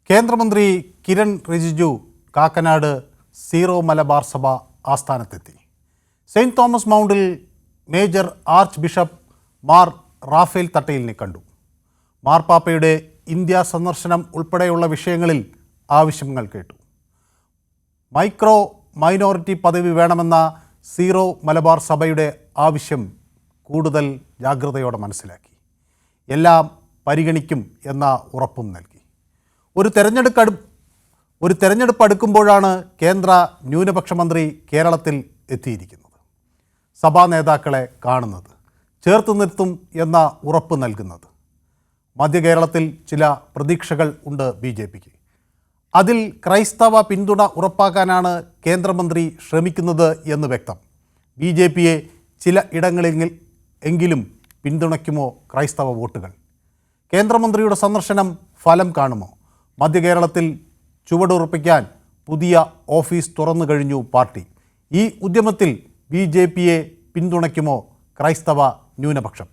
കേന്ദ്രമന്ത്രി കിരൺ റിജിജു കാക്കനാട് സീറോ മലബാർ സഭ ആസ്ഥാനത്തെത്തി. സെയിൻറ്റ് തോമസ് മൗണ്ടിൽ major archbishop Mar Raphael തട്ടയിലിനെ കണ്ടു. മാർപ്പാപ്പയുടെ ഇന്ത്യ സന്ദർശനം ഉൾപ്പെടെയുള്ള വിഷയങ്ങളിൽ ആവശ്യങ്ങൾ കേട്ടു. മൈക്രോ മൈനോറിറ്റി പദവി വേണമെന്ന സീറോ മലബാർ സഭയുടെ ആവശ്യം കൂടുതൽ ജാഗ്രതയോടെ മനസ്സിലാക്കി. എല്ലാം പരിഗണിക്കും എന്ന ഉറപ്പും നൽകി. ഒരു തെരഞ്ഞെടുപ്പ് അടുക്കുമ്പോഴാണ് കേന്ദ്ര ന്യൂനപക്ഷ മന്ത്രി കേരളത്തിൽ എത്തിയിരിക്കുന്നത്. സഭാ നേതാക്കളെ കാണുന്നത്, ചേർത്ത് നിർത്തും എന്ന ഉറപ്പ് നൽകുന്നത്. മധ്യ കേരളത്തിൽ ചില പ്രതീക്ഷകൾ ഉണ്ട് BJPക്ക്. അതിൽ ക്രൈസ്തവ പിന്തുണ ഉറപ്പാക്കാനാണ് കേന്ദ്രമന്ത്രി ശ്രമിക്കുന്നത് എന്ന് വ്യക്തം. BJPയെ ചില ഇടങ്ങളിൽ എങ്കിലും പിന്തുണയ്ക്കുമോ ക്രൈസ്തവ വോട്ടുകൾ? കേന്ദ്രമന്ത്രിയുടെ സന്ദർശനം ഫലം കാണുമോ? മധ്യ കേരളത്തിൽ ചുവടുറപ്പിക്കാൻ പുതിയ ഓഫീസ് തുറന്നു കഴിഞ്ഞു പാർട്ടി. ഈ ഉദ്യമത്തിൽ BJPയെ പിന്തുണയ്ക്കുമോ ക്രൈസ്തവ ന്യൂനപക്ഷം?